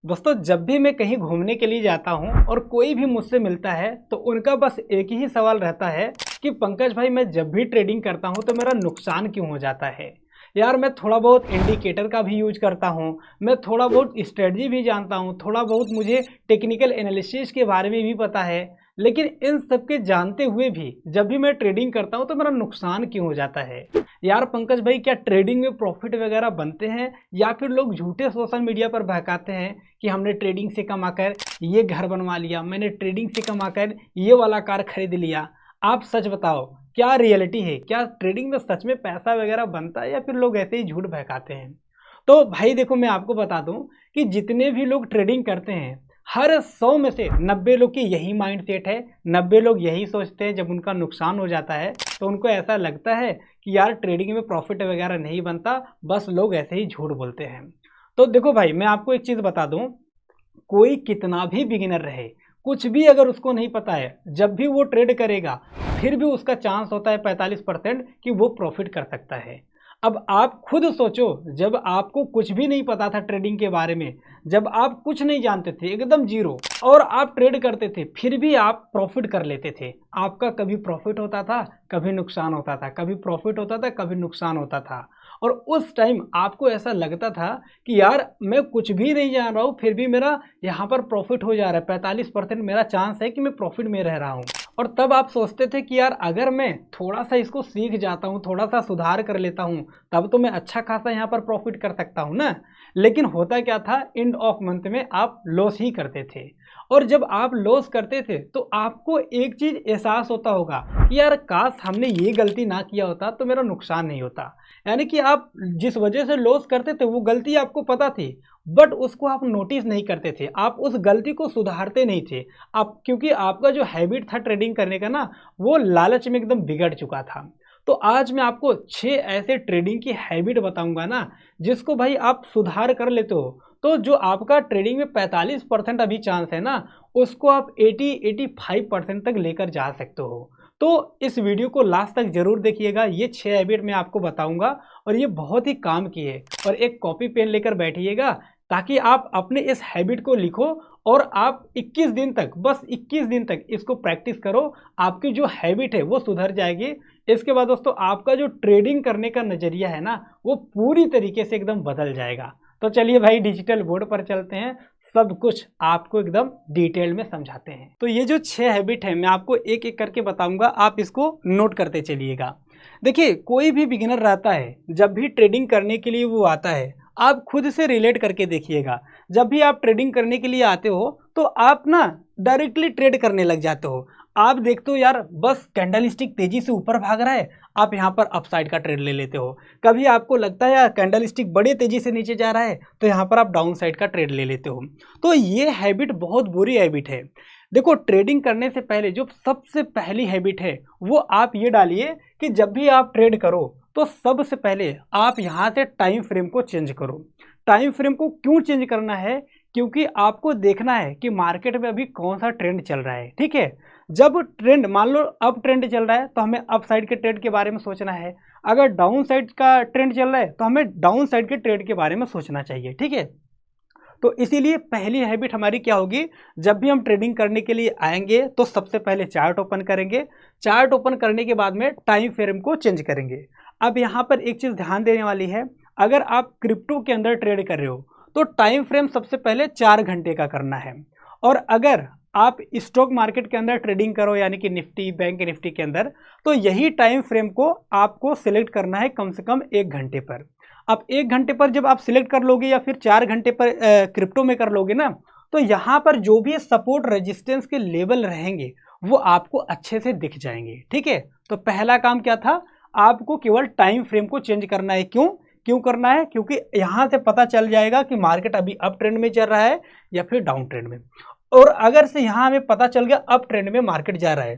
दोस्तों जब भी मैं कहीं घूमने के लिए जाता हूं और कोई भी मुझसे मिलता है तो उनका बस एक ही सवाल रहता है कि पंकज भाई मैं जब भी ट्रेडिंग करता हूं तो मेरा नुकसान क्यों हो जाता है। यार मैं थोड़ा बहुत इंडिकेटर का भी यूज करता हूं, मैं थोड़ा बहुत स्ट्रेटजी भी जानता हूं, थोड़ा बहुत मुझे टेक्निकल एनालिसिस के बारे में भी पता है, लेकिन इन सब के जानते हुए भी जब भी मैं ट्रेडिंग करता हूं तो मेरा नुकसान क्यों हो जाता है। यार पंकज भाई क्या ट्रेडिंग में प्रॉफिट वगैरह बनते हैं या फिर लोग झूठे सोशल मीडिया पर बहकाते हैं कि हमने ट्रेडिंग से कमाकर ये घर बनवा लिया, मैंने ट्रेडिंग से कमाकर ये वाला कार खरीद लिया। आप सच बताओ क्या रियलिटी है, क्या ट्रेडिंग में सच में पैसा वगैरह बनता है या फिर लोग ऐसे ही झूठ बहकाते हैं। तो भाई देखो मैं आपको बता दूं कि जितने भी लोग ट्रेडिंग करते हैं हर 100 में से 90 लोग की यही माइंड सेट है। 90 लोग यही सोचते हैं जब उनका नुकसान हो जाता है तो उनको ऐसा लगता है कि यार ट्रेडिंग में प्रॉफिट वगैरह नहीं बनता, बस लोग ऐसे ही झूठ बोलते हैं। तो देखो भाई मैं आपको एक चीज़ बता दूं, कोई कितना भी बिगिनर रहे, कुछ भी अगर उसको नहीं पता है, जब भी वो ट्रेड करेगा फिर भी उसका चांस होता है 45% कि वो प्रॉफिट कर सकता है। अब आप खुद सोचो, जब आपको कुछ भी नहीं पता था ट्रेडिंग के बारे में, जब आप कुछ नहीं जानते थे एकदम जीरो और आप ट्रेड करते थे फिर भी आप प्रॉफिट कर लेते थे। आपका कभी प्रॉफिट होता था कभी नुकसान होता था, कभी प्रॉफिट होता था कभी नुकसान होता था। और उस टाइम आपको ऐसा लगता था कि यार मैं कुछ भी नहीं जान रहा हूँ फिर भी मेरा यहाँ पर प्रॉफिट हो जा रहा है, 45% मेरा चांस है कि मैं प्रॉफिट में रह रहा हूँ। और तब आप सोचते थे कि यार अगर मैं थोड़ा सा इसको सीख जाता हूँ, थोड़ा सा सुधार कर लेता हूँ, तब तो मैं अच्छा खासा यहाँ पर प्रॉफिट कर सकता हूँ ना। लेकिन होता क्या था, एंड ऑफ मंथ में आप लॉस ही करते थे। और जब आप लॉस करते थे तो आपको एक चीज़ एहसास होता होगा कि यार काश हमने ये गलती ना किया होता तो मेरा नुकसान नहीं होता। यानी कि आप जिस वजह से लॉस करते थे वो गलती आपको पता थी, बट उसको आप नोटिस नहीं करते थे, आप उस गलती को सुधारते नहीं थे। आप क्योंकि आपका जो हैबिट था ट्रेडिंग करने का ना, वो लालच में एकदम बिगड़ चुका था। तो आज मैं आपको 6 ऐसे ट्रेडिंग की हैबिट बताऊंगा ना, जिसको भाई आप सुधार कर लेते हो तो जो आपका ट्रेडिंग में 45% अभी चांस है ना, उसको आप 80-85% तक लेकर जा सकते हो। तो इस वीडियो को लास्ट तक जरूर देखिएगा, ये 6 हैबिट मैं आपको बताऊंगा और ये बहुत ही काम की है। और एक कॉपी पेन लेकर बैठिएगा ताकि आप अपने इस हैबिट को लिखो और आप 21 दिन तक, बस 21 दिन तक इसको प्रैक्टिस करो, आपकी जो हैबिट है वो सुधर जाएगी। इसके बाद दोस्तों आपका जो ट्रेडिंग करने का नज़रिया है ना, वो पूरी तरीके से एकदम बदल जाएगा। तो चलिए भाई डिजिटल बोर्ड पर चलते हैं, सब कुछ आपको एकदम डिटेल में समझाते हैं। तो ये जो 6 हैबिट है मैं आपको एक एक करके बताऊंगा, आप इसको नोट करते चलिएगा। देखिए कोई भी बिगिनर रहता है, जब भी ट्रेडिंग करने के लिए वो आता है, आप खुद से रिलेट करके देखिएगा। जब भी आप ट्रेडिंग करने के लिए आते हो तो आप ना डायरेक्टली ट्रेड करने लग जाते हो। आप देखते हो यार बस कैंडलस्टिक तेजी से ऊपर भाग रहा है, आप यहाँ पर अपसाइड का ट्रेड ले लेते हो। कभी आपको लगता है यार कैंडलस्टिक बड़े तेजी से नीचे जा रहा है, तो यहाँ पर आप डाउन साइड का ट्रेड ले लेते हो। तो ये हैबिट बहुत बुरी हैबिट है। देखो ट्रेडिंग करने से पहले जो सबसे पहली हैबिट है वो आप ये डालिए कि जब भी आप ट्रेड करो तो सबसे पहले आप यहाँ से टाइम फ्रेम को चेंज करो। टाइम फ्रेम को क्यों चेंज करना है, क्योंकि आपको देखना है कि मार्केट में अभी कौन सा ट्रेंड चल रहा है। ठीक है, जब ट्रेंड मान लो अप ट्रेंड चल रहा है तो हमें अप साइड के ट्रेड के बारे में सोचना है, अगर डाउन साइड का ट्रेंड चल रहा है तो हमें डाउन साइड के ट्रेड के बारे में सोचना चाहिए। ठीक है, तो इसीलिए पहली हैबिट हमारी क्या होगी, जब भी हम ट्रेडिंग करने के लिए आएंगे तो सबसे पहले चार्ट ओपन करेंगे। चार्ट ओपन करने के बाद में टाइम फ्रेम को चेंज करेंगे। अब यहाँ पर एक चीज़ ध्यान देने वाली है, अगर आप क्रिप्टो के अंदर ट्रेड कर रहे हो तो टाइम फ्रेम सबसे पहले 4 घंटे का करना है। और अगर आप स्टॉक मार्केट के अंदर ट्रेडिंग करो यानी कि निफ्टी, बैंक निफ्टी के अंदर, तो यही टाइम फ्रेम को आपको सिलेक्ट करना है कम से कम 1 घंटे पर। अब 1 घंटे पर जब आप सिलेक्ट कर लोगे या फिर 4 घंटे पर क्रिप्टो में कर लोगे ना, तो यहाँ पर जो भी सपोर्ट रेजिस्टेंस के लेवल रहेंगे वो आपको अच्छे से दिख जाएंगे। ठीक है, तो पहला काम क्या था, आपको केवल टाइम फ्रेम को चेंज करना है। क्यों करना है, क्योंकि यहाँ से पता चल जाएगा कि मार्केट अभी अप ट्रेंड में चल रहा है या फिर डाउन ट्रेंड में। और अगर से यहाँ हमें पता चल गया अप ट्रेंड में मार्केट जा रहा है,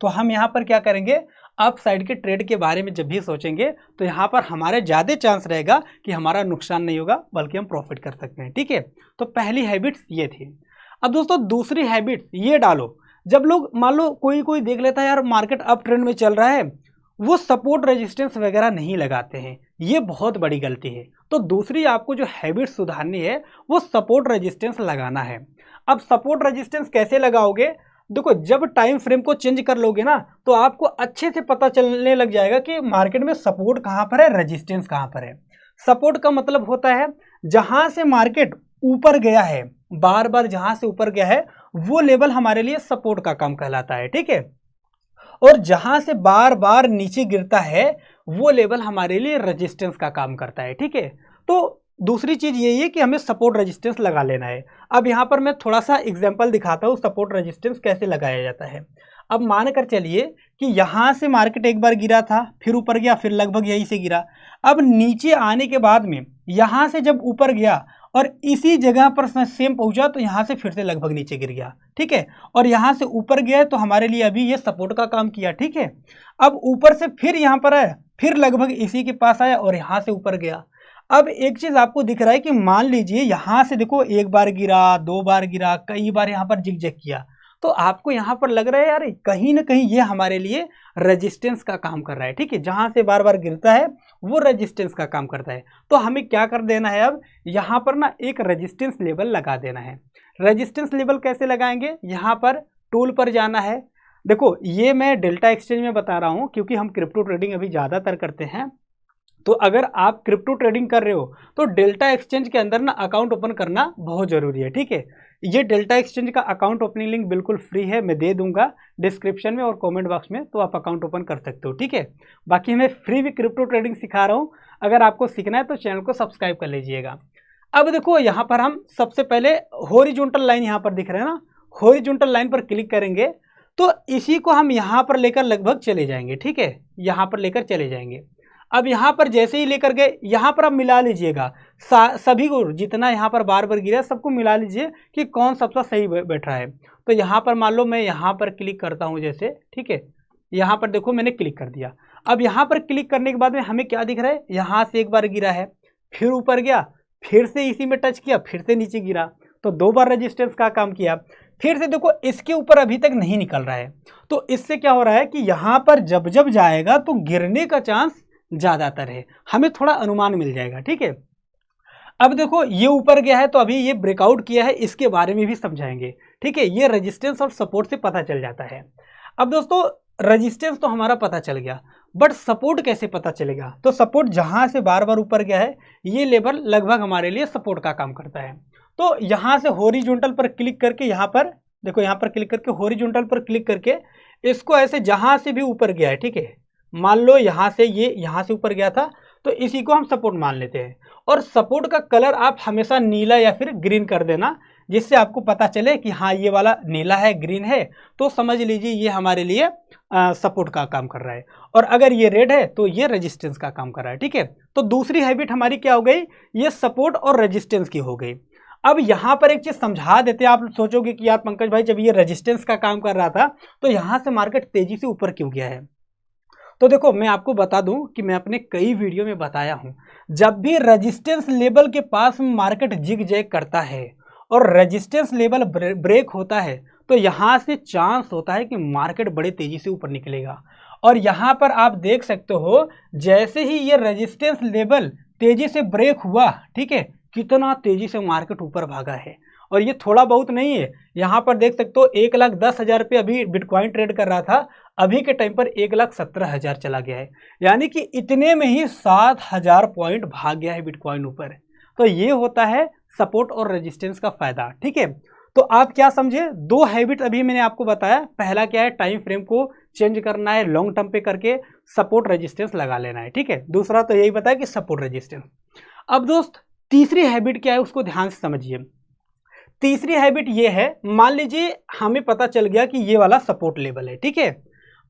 तो हम यहाँ पर क्या करेंगे, अप साइड के ट्रेड के बारे में जब भी सोचेंगे तो यहाँ पर हमारे ज़्यादा चांस रहेगा कि हमारा नुकसान नहीं होगा बल्कि हम प्रॉफिट कर सकते हैं। ठीक है, तो पहली हैबिट्स ये थी। अब दोस्तों दूसरी हैबिट ये डालो, जब लोग मान लो कोई देख लेता है यार मार्केट अप ट्रेंड में चल रहा है, वो सपोर्ट रेजिस्टेंस वगैरह नहीं लगाते हैं। ये बहुत बड़ी गलती है। तो दूसरी आपको जो हैबिट सुधारनी है वो सपोर्ट रेजिस्टेंस लगाना है। अब सपोर्ट रेजिस्टेंस कैसे लगाओगे? देखो, जब टाइम फ्रेम को चेंज कर लोगे ना तो आपको अच्छे से पता चलने लग जाएगा कि मार्केट में सपोर्ट कहाँ पर है, रेजिस्टेंस कहाँ पर है। सपोर्ट का मतलब होता है जहां से मार्केट ऊपर गया है, बार बार जहां से ऊपर गया है वो लेवल हमारे लिए सपोर्ट का काम कहलाता है, ठीक है। और जहां से बार बार नीचे गिरता है वो लेवल हमारे लिए रेजिस्टेंस का काम करता है, ठीक है। तो दूसरी चीज यही है कि हमें सपोर्ट रेजिस्टेंस लगा लेना है। अब यहां पर मैं थोड़ा सा एग्जांपल दिखाता हूं सपोर्ट रेजिस्टेंस कैसे लगाया जाता है। अब मान कर चलिए कि यहां से मार्केट एक बार गिरा था, फिर ऊपर गया, फिर लगभग यहीं से गिरा। अब नीचे आने के बाद में यहां से जब ऊपर गया और इसी जगह पर सेम पहुंचा तो यहां से फिर से लगभग नीचे गिर गया, ठीक है। और यहां से ऊपर गया तो हमारे लिए अभी ये सपोर्ट का काम किया, ठीक है। अब ऊपर से फिर यहां पर है, फिर लगभग इसी के पास आया और यहां से ऊपर गया। अब एक चीज आपको दिख रहा है कि मान लीजिए यहां से देखो एक बार गिरा, दो बार गिरा, कई बार यहां पर जिग जैग किया, तो आपको यहां पर लग रहा है यार कहीं ना कहीं ये हमारे लिए रेजिस्टेंस का काम कर रहा है, ठीक है। जहां से बार बार गिरता है वो रेजिस्टेंस का काम करता है। तो हमें क्या कर देना है, अब यहां पर ना एक रेजिस्टेंस लेवल लगा देना है। रेजिस्टेंस लेवल कैसे लगाएंगे? यहां पर टूल पर जाना है। देखो, ये मैं डेल्टा एक्सचेंज में बता रहा हूं क्योंकि हम क्रिप्टो ट्रेडिंग अभी ज्यादातर करते हैं। तो अगर आप क्रिप्टो ट्रेडिंग कर रहे हो तो डेल्टा एक्सचेंज के अंदर ना अकाउंट ओपन करना बहुत जरूरी है, ठीक है। ये डेल्टा एक्सचेंज का अकाउंट ओपनिंग लिंक बिल्कुल फ्री है, मैं दे दूंगा डिस्क्रिप्शन में और कमेंट बॉक्स में, तो आप अकाउंट ओपन कर सकते हो, ठीक है। बाकी मैं फ्री भी क्रिप्टो ट्रेडिंग सिखा रहा हूँ, अगर आपको सीखना है तो चैनल को सब्सक्राइब कर लीजिएगा। अब देखो यहाँ पर हम सबसे पहले हॉरिजॉन्टल लाइन यहाँ पर दिख रहा है ना, हॉरिजॉन्टल लाइन पर क्लिक करेंगे तो इसी को हम यहाँ पर लेकर लगभग चले जाएंगे, ठीक है। यहाँ पर लेकर चले जाएंगे। अब यहां पर जैसे ही लेकर गए यहां पर आप मिला लीजिएगा सभी को, जितना यहां पर बार बार गिरा सबको मिला लीजिए कि कौन सबसे सही बैठ रहा है। तो यहां पर मान लो मैं यहां पर क्लिक करता हूं जैसे, ठीक है। यहां पर देखो मैंने क्लिक कर दिया। अब यहां पर क्लिक करने के बाद में हमें क्या दिख रहा है, यहां से एक बार गिरा है, फिर ऊपर गया, फिर से इसी में टच किया, फिर से नीचे गिरा, तो दो बार रेजिस्टेंस का काम किया। फिर से देखो इसके ऊपर अभी तक नहीं निकल रहा है, तो इससे क्या हो रहा है कि यहां पर जब जब जाएगा तो गिरने का चांस ज्यादातर है, हमें थोड़ा अनुमान मिल जाएगा, ठीक है। अब देखो ये ऊपर गया है तो अभी ये ब्रेकआउट किया है, इसके बारे में भी समझाएंगे, ठीक है। ये रेजिस्टेंस और सपोर्ट से पता चल जाता है। अब दोस्तों रेजिस्टेंस तो हमारा पता चल गया, बट सपोर्ट कैसे पता चलेगा? तो सपोर्ट जहां से बार बार ऊपर गया है ये लेवल लगभग हमारे लिए सपोर्ट का काम करता है। तो यहां से हॉरिजॉन्टल पर क्लिक करके, यहां पर देखो, यहां पर क्लिक करके हॉरिजॉन्टल पर क्लिक करके इसको ऐसे जहां से भी ऊपर गया है, ठीक है, मान लो यहां से ये यहां से ऊपर गया था तो इसी को हम सपोर्ट मान लेते हैं। और सपोर्ट का कलर आप हमेशा नीला या फिर ग्रीन कर देना, जिससे आपको पता चले कि हाँ ये वाला नीला है, ग्रीन है, तो समझ लीजिए ये हमारे लिए सपोर्ट का काम कर रहा है। और अगर ये रेड है तो ये रेजिस्टेंस का काम कर रहा है, ठीक है। तो दूसरी हैबिट हमारी क्या हो गई, ये सपोर्ट और रेजिस्टेंस की हो गई। अब यहां पर एक चीज समझा देते हैं, आप सोचोगे कि यार पंकज भाई जब ये रेजिस्टेंस का काम कर रहा था तो यहां से मार्केट तेजी से ऊपर क्यों गया है? तो देखो मैं आपको बता दूं कि मैं अपने कई वीडियो में बताया हूं, जब भी रेजिस्टेंस लेवल के पास मार्केट जिग जैग करता है और रेजिस्टेंस लेवल ब्रेक होता है तो यहां से चांस होता है कि मार्केट बड़े तेजी से ऊपर निकलेगा। और यहां पर आप देख सकते हो जैसे ही ये रेजिस्टेंस लेवल तेजी से ब्रेक हुआ, ठीक है, कितना तेजी से मार्केट ऊपर भागा है। और ये थोड़ा बहुत नहीं है, यहाँ पर देख सकते हो 1,10,000 पे अभी बिटकॉइन ट्रेड कर रहा था, अभी के टाइम पर 1,17,000 चला गया है, यानी कि इतने में ही 7,000 पॉइंट भाग गया है बिटकॉइन ऊपर। तो ये होता है सपोर्ट और रेजिस्टेंस का फायदा, ठीक है। तो आप क्या समझे, दो हैबिट अभी मैंने आपको बताया, पहला क्या है, टाइम फ्रेम को चेंज करना है, लॉन्ग टर्म पे करके सपोर्ट रेजिस्टेंस लगा लेना है, ठीक है। दूसरा तो यही बताया कि सपोर्ट रेजिस्टेंस। अब दोस्त तीसरी हैबिट क्या है उसको ध्यान से समझिए। तीसरी हैबिट ये है, मान लीजिए हमें पता चल गया कि ये वाला सपोर्ट लेवल है, ठीक है,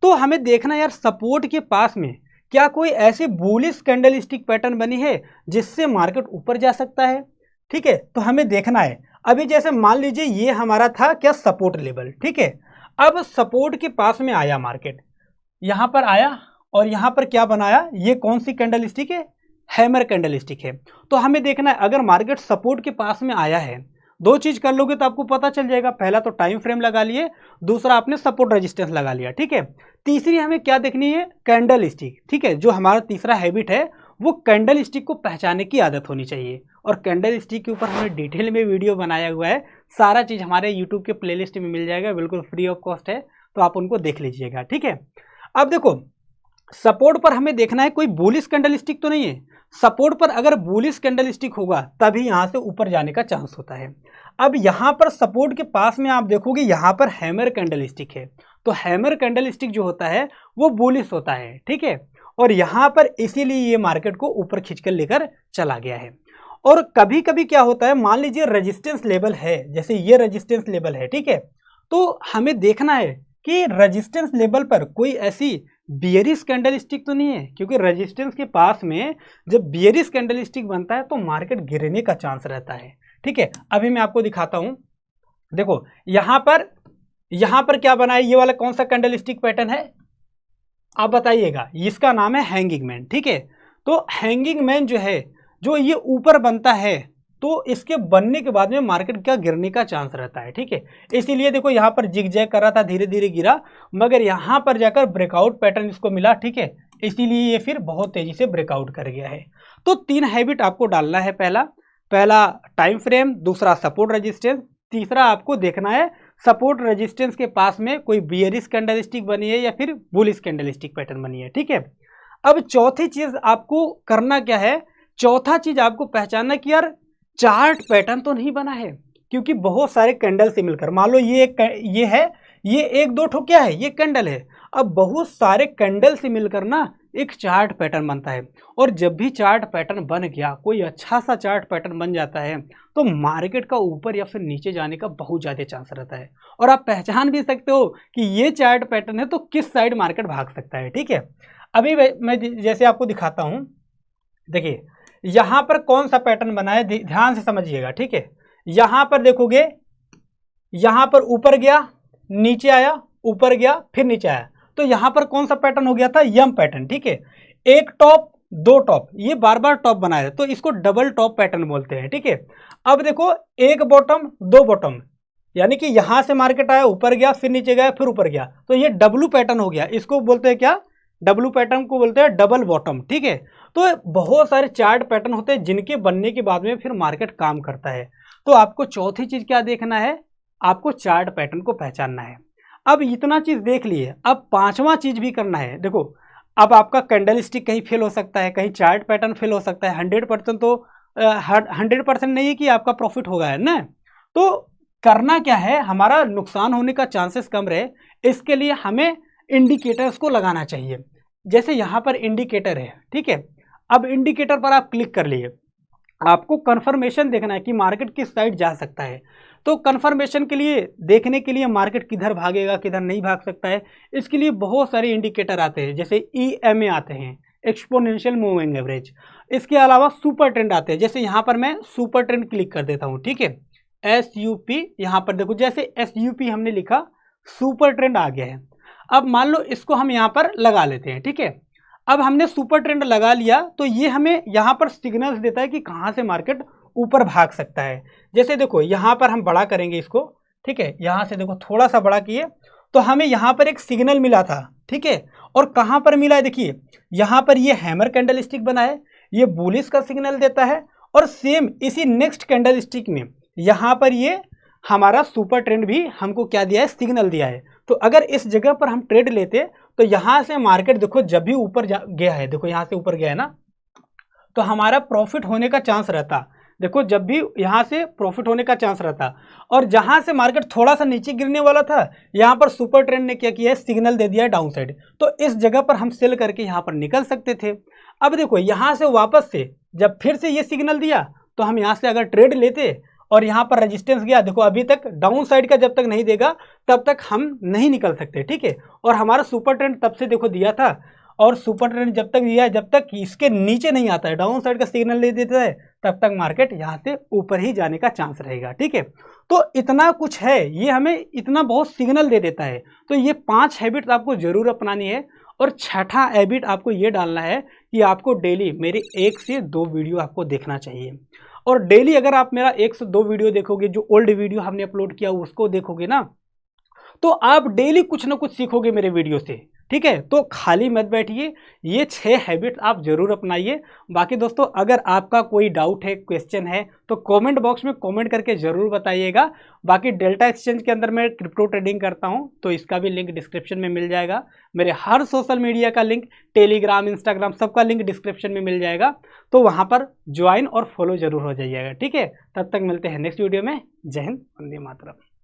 तो हमें देखना यार सपोर्ट के पास में क्या कोई ऐसी बुलिश कैंडलस्टिक पैटर्न बनी है जिससे मार्केट ऊपर जा सकता है, ठीक है। तो हमें देखना है, अभी जैसे मान लीजिए ये हमारा था क्या सपोर्ट लेवल, ठीक है। अब सपोर्ट के पास में आया मार्केट, यहां पर आया और यहां पर क्या बनाया, ये कौन सी कैंडलस्टिक है, हैमर कैंडलस्टिक है। तो हमें देखना है अगर मार्केट सपोर्ट के पास में आया है, दो चीज कर लोगे तो आपको पता चल जाएगा, पहला तो टाइम फ्रेम लगा लिए, दूसरा आपने सपोर्ट रेजिस्टेंस लगा लिया, ठीक है। तीसरी हमें क्या देखनी है, कैंडल स्टिक, ठीक है। जो हमारा तीसरा हैबिट है वो कैंडल स्टिक को पहचानने की आदत होनी चाहिए। और कैंडल स्टिक के ऊपर हमने डिटेल में वीडियो बनाया हुआ है, सारा चीज़ हमारे यूट्यूब के प्लेलिस्ट में मिल जाएगा, बिल्कुल फ्री ऑफ कॉस्ट है, तो आप उनको देख लीजिएगा, ठीक है। अब देखो सपोर्ट पर हमें देखना है कोई बुलिश कैंडल स्टिक तो नहीं है। सपोर्ट पर अगर बुलिश कैंडल स्टिक होगा तभी यहां से ऊपर जाने का चांस होता है। अब यहां पर सपोर्ट के पास में आप देखोगे यहां पर हैमर कैंडल स्टिक है, तो हैमर कैंडल स्टिक जो होता है वो बुलिश होता है, ठीक है। और यहां पर इसीलिए ये मार्केट को ऊपर खींचकर लेकर चला गया है। और कभी कभी क्या होता है, मान लीजिए रेजिस्टेंस लेवल है, जैसे ये रेजिस्टेंस लेवल है, ठीक है, तो हमें देखना है कि रेजिस्टेंस लेवल पर कोई ऐसी बियरिश कैंडल स्टिक तो नहीं है, क्योंकि रेजिस्टेंस के पास में जब बियरिश कैंडल स्टिक बनता है तो मार्केट गिरने का चांस रहता है, ठीक है। अभी मैं आपको दिखाता हूं, देखो यहां पर क्या बना है, ये वाला कौन सा कैंडल स्टिक पैटर्न है आप बताइएगा, इसका नाम है हैंगिंग मैन, ठीक है। तो हैंगिंग मैन जो है, जो ये ऊपर बनता है तो इसके बनने के बाद में मार्केट का गिरने का चांस रहता है, ठीक है। इसीलिए देखो यहाँ पर जिग जैग कर रहा था, धीरे धीरे गिरा, मगर यहाँ पर जाकर ब्रेकआउट पैटर्न इसको मिला, ठीक है, इसीलिए ये फिर बहुत तेजी से ब्रेकआउट कर गया है। तो 3 हैबिट आपको डालना है, पहला टाइम फ्रेम, दूसरा सपोर्ट रेजिस्टेंस, तीसरा आपको देखना है सपोर्ट रेजिस्टेंस के पास में कोई बियरिश कैंडल स्टिक बनी है या फिर बुलिश कैंडल स्टिक पैटर्न बनी है, ठीक है। अब चौथी चीज आपको करना क्या है, चौथा चीज आपको पहचानना कि यार चार्ट पैटर्न तो नहीं बना है, क्योंकि बहुत सारे कैंडल से मिलकर, मान लो ये है, ये एक दो ठो क्या है, ये कैंडल है, अब बहुत सारे कैंडल से मिलकर ना एक चार्ट पैटर्न बनता है। और जब भी चार्ट पैटर्न बन गया, कोई अच्छा सा चार्ट पैटर्न बन जाता है, तो मार्केट का ऊपर या फिर नीचे जाने का बहुत ज़्यादा चांस रहता है। और आप पहचान भी सकते हो कि ये चार्ट पैटर्न है तो किस साइड मार्केट भाग सकता है, ठीक है। अभी मैं जैसे आपको दिखाता हूँ, देखिए यहां पर कौन सा पैटर्न बना है, ध्यान से समझिएगा, ठीक है। यहां पर देखोगे, यहां पर ऊपर गया, नीचे आया, ऊपर गया, फिर नीचे आया, तो यहां पर कौन सा पैटर्न हो गया था, यम पैटर्न, ठीक है। एक टॉप दो टॉप, ये बार बार टॉप बनाया, तो इसको डबल टॉप पैटर्न बोलते हैं, ठीक है। अब देखो एक बॉटम दो बॉटम, यानी कि यहां से मार्केट आया, ऊपर गया, फिर नीचे गया, फिर ऊपर गया, तो ये डब्लू पैटर्न हो गया, इसको बोलते हैं क्या, डब्लू पैटर्न को बोलते हैं डबल बॉटम, ठीक है। तो बहुत सारे चार्ट पैटर्न होते हैं जिनके बनने के बाद में फिर मार्केट काम करता है। तो आपको चौथी चीज क्या देखना है, आपको चार्ट पैटर्न को पहचानना है। अब इतना चीज देख लिए, अब पांचवा चीज भी करना है। देखो अब आपका कैंडल स्टिक कहीं फेल हो सकता है, कहीं चार्ट पैटर्न फेल हो सकता है, 100% तो 100% नहीं है कि आपका प्रॉफिट होगा, है ना। तो करना क्या है, हमारा नुकसान होने का चांसेस कम रहे, इसके लिए हमें इंडिकेटर्स को लगाना चाहिए। जैसे यहाँ पर इंडिकेटर है, ठीक है। अब इंडिकेटर पर आप क्लिक कर लिए, आपको कंफर्मेशन देखना है कि मार्केट किस साइड जा सकता है। तो कंफर्मेशन के लिए, देखने के लिए मार्केट किधर भागेगा किधर नहीं भाग सकता है, इसके लिए बहुत सारे इंडिकेटर आते हैं, जैसे EMA आते हैं, एक्सपोनेंशियल मूविंग एवरेज। इसके अलावा सुपर ट्रेंड आते हैं, जैसे यहाँ पर मैं सुपर ट्रेंड क्लिक कर देता हूँ, ठीक है, SUP। यहाँ पर देखो जैसे SUP हमने लिखा, सुपर ट्रेंड आ गया है। अब मान लो इसको हम यहाँ पर लगा लेते हैं, ठीक है। अब हमने सुपर ट्रेंड लगा लिया, तो ये हमें यहाँ पर सिग्नल्स देता है कि कहाँ से मार्केट ऊपर भाग सकता है। जैसे देखो यहाँ पर हम बड़ा करेंगे इसको, ठीक है, यहाँ से देखो थोड़ा सा बड़ा किए, तो हमें यहाँ पर एक सिग्नल मिला था, ठीक है। और कहाँ पर मिला है, देखिए यहाँ पर ये हैमर कैंडल स्टिक बना है, ये बुलिश का सिग्नल देता है। और सेम इसी नेक्स्ट कैंडल स्टिक में यहाँ पर ये हमारा सुपर ट्रेंड भी हमको क्या दिया है, सिग्नल दिया है। तो अगर इस जगह पर हम ट्रेड लेते तो यहाँ से मार्केट देखो जब भी ऊपर गया है, देखो यहाँ से ऊपर गया है ना, तो हमारा प्रॉफिट होने का चांस रहता। देखो जब भी यहाँ से प्रॉफिट होने का चांस रहता, और जहाँ से मार्केट थोड़ा सा नीचे गिरने वाला था, यहाँ पर सुपर ट्रेंड ने क्या किया है, सिग्नल दे दिया है डाउन साइड, तो इस जगह पर हम सेल करके यहाँ पर निकल सकते थे। अब देखो यहाँ से वापस से जब फिर से ये सिग्नल दिया, तो हम यहाँ से अगर ट्रेड लेते और यहाँ पर रेजिस्टेंस गया, देखो अभी तक डाउन साइड का जब तक नहीं देगा तब तक हम नहीं निकल सकते, ठीक है। और हमारा सुपर ट्रेंड तब से देखो दिया था, और सुपर ट्रेंड जब तक दिया है, जब तक इसके नीचे नहीं आता है, डाउन साइड का सिग्नल नहीं देता है, तब तक मार्केट यहाँ से ऊपर ही जाने का चांस रहेगा, ठीक है। तो इतना कुछ है, ये हमें इतना बहुत सिग्नल दे देता है। तो ये 5 हैबिट आपको जरूर अपनानी है। और छठा हैबिट आपको ये डालना है कि आपको डेली मेरी 1 से 2 वीडियो आपको देखना चाहिए। और डेली अगर आप मेरा 1 से 2 वीडियो देखोगे, जो ओल्ड वीडियो हमने अपलोड किया उसको देखोगे ना, तो आप डेली कुछ ना कुछ सीखोगे मेरे वीडियो से। ठीक है, तो खाली मत बैठिए, ये 6 हैबिट आप जरूर अपनाइए। बाकी दोस्तों अगर आपका कोई डाउट है, क्वेश्चन है, तो कमेंट बॉक्स में कमेंट करके जरूर बताइएगा। बाकी डेल्टा एक्सचेंज के अंदर मैं क्रिप्टो ट्रेडिंग करता हूं, तो इसका भी लिंक डिस्क्रिप्शन में मिल जाएगा। मेरे हर सोशल मीडिया का लिंक, टेलीग्राम, इंस्टाग्राम, सबका लिंक डिस्क्रिप्शन में मिल जाएगा, तो वहां पर ज्वाइन और फॉलो जरूर हो जाइएगा। ठीक है, तब तक मिलते हैं नेक्स्ट वीडियो में। जय हिंद, वंदे मातरम।